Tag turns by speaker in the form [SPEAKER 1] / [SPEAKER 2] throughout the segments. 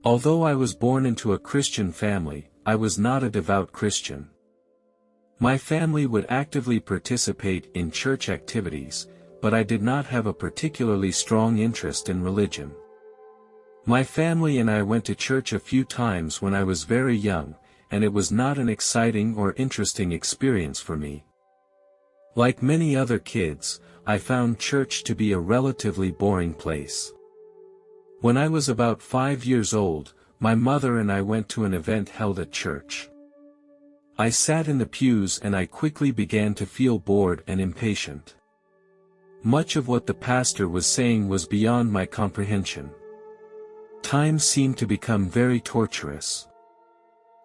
[SPEAKER 1] Although I was born into a Christian family, I was not a devout Christian. My family would actively participate in church activities, but I did not have a particularly strong interest in religion. My family and I went to church a few times when I was very young, and it was not an exciting or interesting experience for me. Like many other kids, I found church to be a relatively boring place. When I was about 5 years old, my mother and I went to an event held at church. I sat in the pews and I quickly began to feel bored and impatient. Much of what the pastor was saying was beyond my comprehension. Time seemed to become very torturous.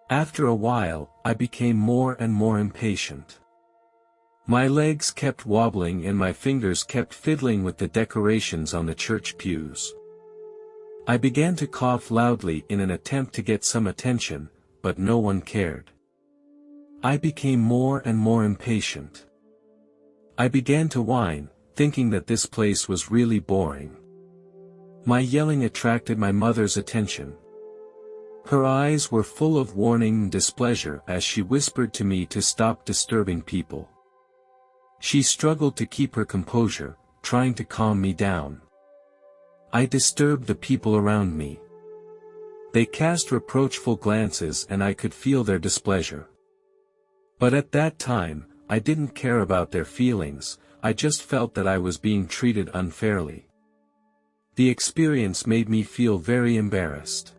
[SPEAKER 1] After a while, I became more and more impatient. My legs kept wobbling and my fingers kept fiddling with the decorations on the church pews. I began to cough loudly in an attempt to get some attention, but no one cared. I became more and more impatient. I began to whine, thinking that this place was really boring. My yelling attracted my mother's attention. Her eyes were full of warning and displeasure as she whispered to me to stop disturbing people. She struggled to keep her composure, trying to calm me down. I disturbed the people around me. They cast reproachful glances and I could feel their displeasure. But at that time, I didn't care about their feelings, I just felt that I was being treated unfairly. The experience made me feel very embarrassed.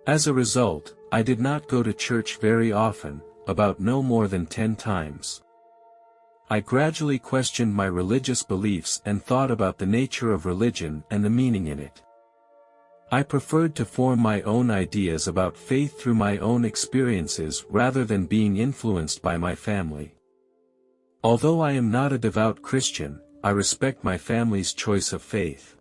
[SPEAKER 1] As a result, I did not go to church very often, about no more than 10 times. I gradually questioned my religious beliefs and thought about the nature of religion and the meaning in it. I preferred to form my own ideas about faith through my own experiences rather than being influenced by my family. Although I am not a devout Christian, I respect my family's choice of faith.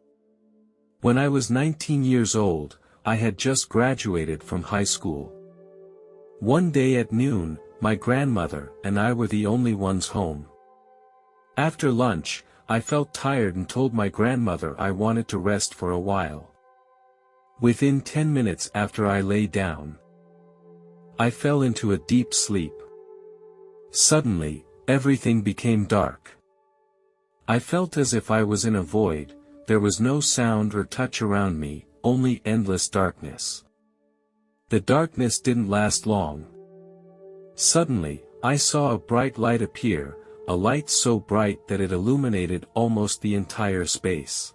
[SPEAKER 1] When I was 19 years old, I had just graduated from high school. One day at noon, my grandmother and I were the only ones home. After lunch, I felt tired and told my grandmother I wanted to rest for a while. Within 10 minutes after I lay down, I fell into a deep sleep. Suddenly, everything became dark. I felt as if I was in a void, there was no sound or touch around me, only endless darkness. The darkness didn't last long. Suddenly, I saw a bright light appear, a light so bright that it illuminated almost the entire space.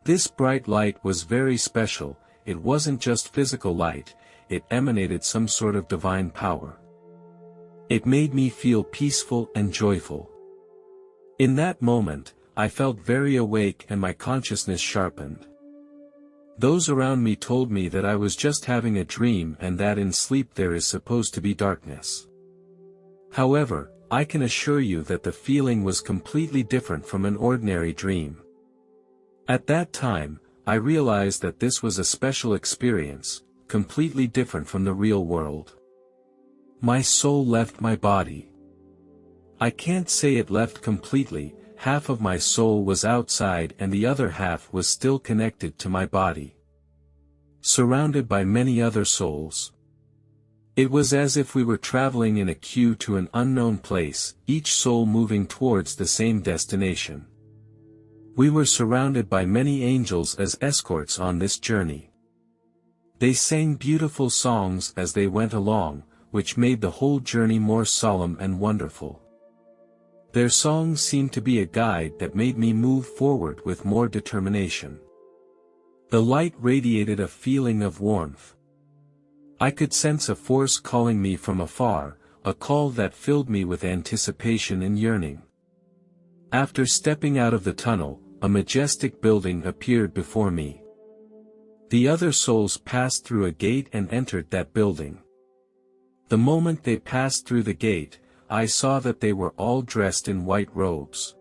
[SPEAKER 1] This bright light was very special, it wasn't just physical light, it emanated some sort of divine power. It made me feel peaceful and joyful. In that moment, I felt very awake and my consciousness sharpened. Those around me told me that I was just having a dream and that in sleep there is supposed to be darkness. However, I can assure you that the feeling was completely different from an ordinary dream. At that time, I realized that this was a special experience, completely different from the real world. My soul left my body. I can't say it left completely, half of my soul was outside and the other half was still connected to my body. Surrounded by many other souls. It was as if we were traveling in a queue to an unknown place, each soul moving towards the same destination. We were surrounded by many angels as escorts on this journey. They sang beautiful songs as they went along, which made the whole journey more solemn and wonderful. Their songs seemed to be a guide that made me move forward with more determination. The light radiated a feeling of warmth. I could sense a force calling me from afar, a call that filled me with anticipation and yearning. After stepping out of the tunnel, a majestic building appeared before me. The other souls passed through a gate and entered that building. The moment they passed through the gate, I saw that they were all dressed in white robes.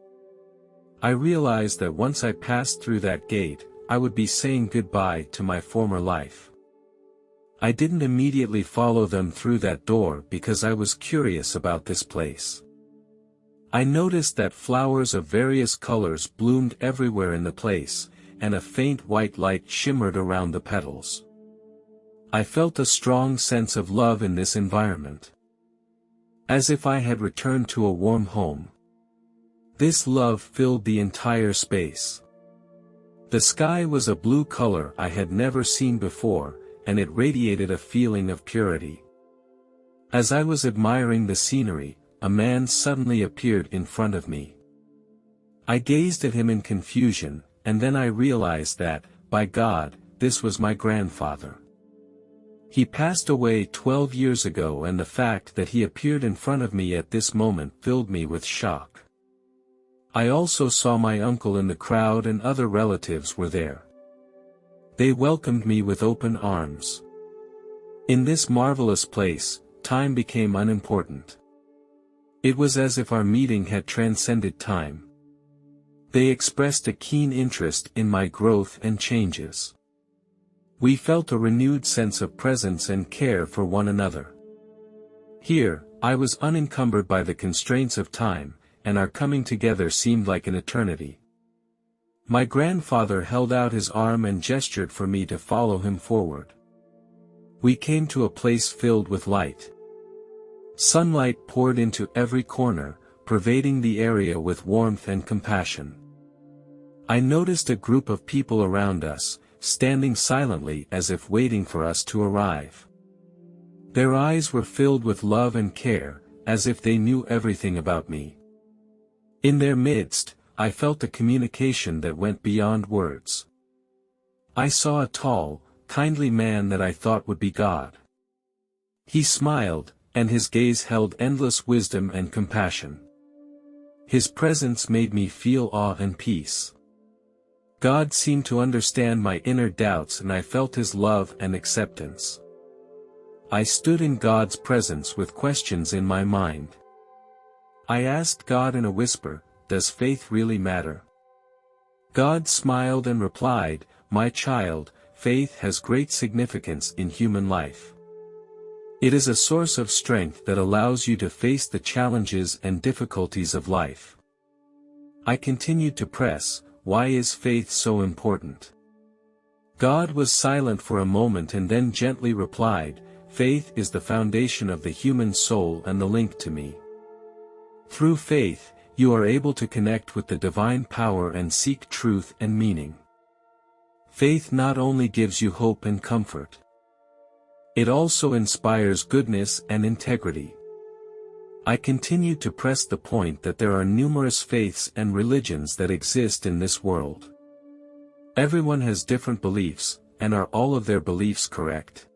[SPEAKER 1] I realized that once I passed through that gate, I would be saying goodbye to my former life. I didn't immediately follow them through that door because I was curious about this place. I noticed that flowers of various colors bloomed everywhere in the place, and a faint white light shimmered around the petals. I felt a strong sense of love in this environment. As if I had returned to a warm home. This love filled the entire space. The sky was a blue color I had never seen before, and it radiated a feeling of purity. As I was admiring the scenery, a man suddenly appeared in front of me. I gazed at him in confusion, and then I realized that, by God, this was my grandfather. He passed away 12 years ago, and the fact that he appeared in front of me at this moment filled me with shock. I also saw my uncle in the crowd, and other relatives were there. They welcomed me with open arms. In this marvelous place, time became unimportant. It was as if our meeting had transcended time. They expressed a keen interest in my growth and changes. We felt a renewed sense of presence and care for one another. Here, I was unencumbered by the constraints of time, and our coming together seemed like an eternity. My grandfather held out his arm and gestured for me to follow him forward. We came to a place filled with light. Sunlight poured into every corner, pervading the area with warmth and compassion. I noticed a group of people around us, standing silently as if waiting for us to arrive. Their eyes were filled with love and care, as if they knew everything about me. In their midst, I felt a communication that went beyond words. I saw a tall, kindly man that I thought would be God. He smiled, and his gaze held endless wisdom and compassion. His presence made me feel awe and peace. God seemed to understand my inner doubts, and I felt his love and acceptance. I stood in God's presence with questions in my mind. I asked God in a whisper, "Does faith really matter?" God smiled and replied, "My child, faith has great significance in human life. It is a source of strength that allows you to face the challenges and difficulties of life." I continued to press, "Why is faith so important?" God was silent for a moment and then gently replied, "Faith is the foundation of the human soul and the link to me. Through faith, you are able to connect with the divine power and seek truth and meaning. Faith not only gives you hope and comfort. It also inspires goodness and integrity." I continued to press the point that there are numerous faiths and religions that exist in this world. Everyone has different beliefs, and are all of their beliefs correct?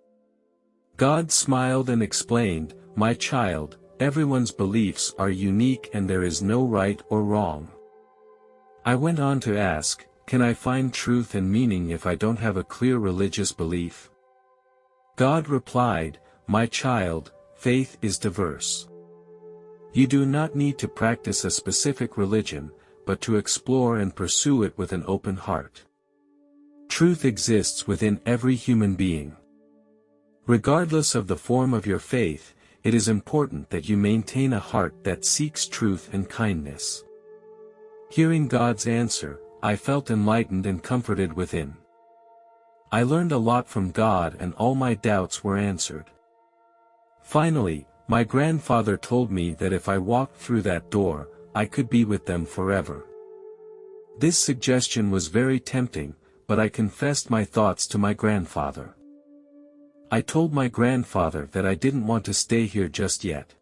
[SPEAKER 1] God smiled and explained, "My child, everyone's beliefs are unique and there is no right or wrong." I went on to ask, "Can I find truth and meaning if I don't have a clear religious belief?" God replied, "My child, faith is diverse. You do not need to practice a specific religion, but to explore and pursue it with an open heart. Truth exists within every human being. Regardless of the form of your faith, it is important that you maintain a heart that seeks truth and kindness." Hearing God's answer, I felt enlightened and comforted within. I learned a lot from God, and all my doubts were answered. Finally, my grandfather told me that if I walked through that door, I could be with them forever. This suggestion was very tempting, but I confessed my thoughts to my grandfather. I told my grandfather that I didn't want to stay here just yet.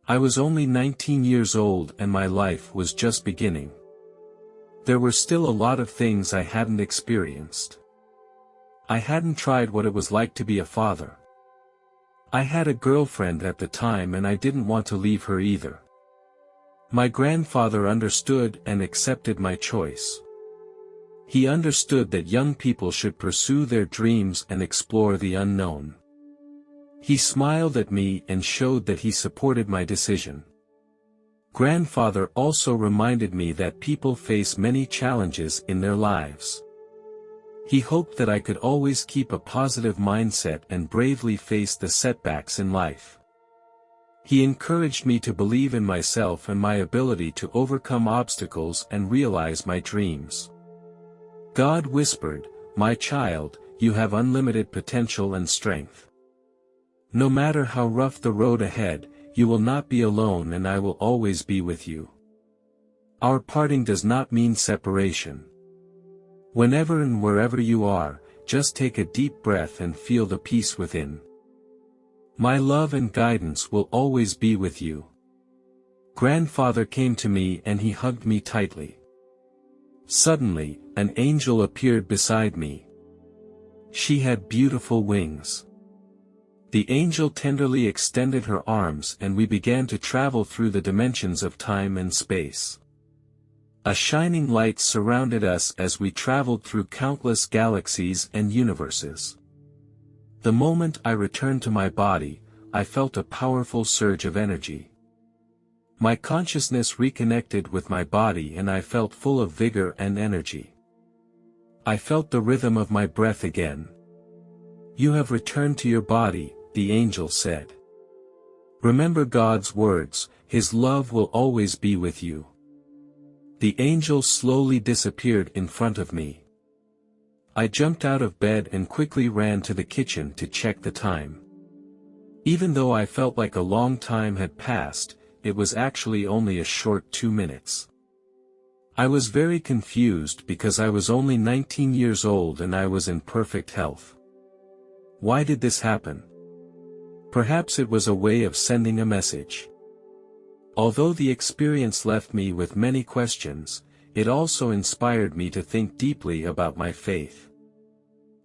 [SPEAKER 1] I was only 19 years old and my life was just beginning. There were still a lot of things I hadn't experienced. I hadn't tried what it was like to be a father. I had a girlfriend at the time and I didn't want to leave her either. My grandfather understood and accepted my choice. He understood that young people should pursue their dreams and explore the unknown. He smiled at me and showed that he supported my decision. Grandfather also reminded me that people face many challenges in their lives. He hoped that I could always keep a positive mindset and bravely face the setbacks in life. He encouraged me to believe in myself and my ability to overcome obstacles and realize my dreams. God whispered, "My child, you have unlimited potential and strength. No matter how rough the road ahead, you will not be alone and I will always be with you. Our parting does not mean separation. Whenever and wherever you are, just take a deep breath and feel the peace within. My love and guidance will always be with you. Grandfather came to me and he hugged me tightly. Suddenly, an angel appeared beside me. She had beautiful wings. The angel tenderly extended her arms and we began to travel through the dimensions of time and space. A shining light surrounded us as we traveled through countless galaxies and universes. The moment I returned to my body, I felt a powerful surge of energy. My consciousness reconnected with my body and I felt full of vigor and energy. I felt the rhythm of my breath again. You have returned to your body, the angel said. Remember God's words, His love will always be with you. The angel slowly disappeared in front of me. I jumped out of bed and quickly ran to the kitchen to check the time. Even though I felt like a long time had passed, it was actually only a short 2 minutes. I was very confused because I was only 19 years old and I was in perfect health. Why did this happen? Perhaps it was a way of sending a message. Although the experience left me with many questions, it also inspired me to think deeply about my faith.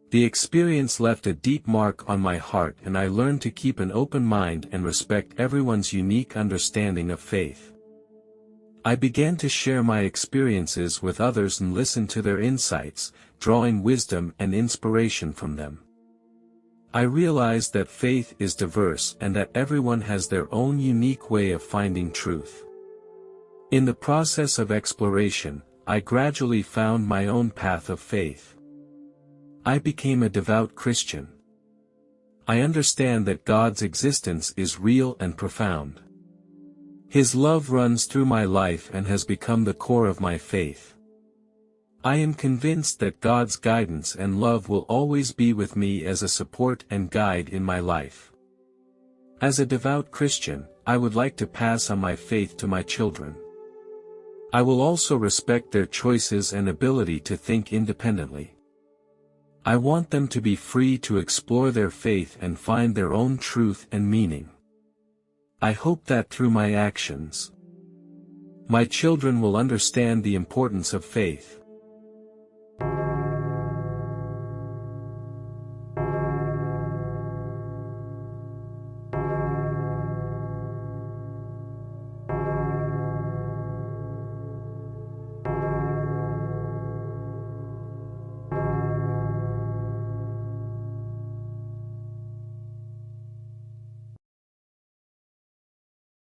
[SPEAKER 1] The experience left a deep mark on my heart and I learned to keep an open mind and respect everyone's unique understanding of faith. I began to share my experiences with others and listen to their insights, drawing wisdom and inspiration from them. I realized that faith is diverse and that everyone has their own unique way of finding truth. In the process of exploration, I gradually found my own path of faith. I became a devout Christian. I understand that God's existence is real and profound. His love runs through my life and has become the core of my faith. I am convinced that God's guidance and love will always be with me as a support and guide in my life. As a devout Christian, I would like to pass on my faith to my children. I will also respect their choices and ability to think independently. I want them to be free to explore their faith and find their own truth and meaning. I hope that through my actions, my children will understand the importance of faith.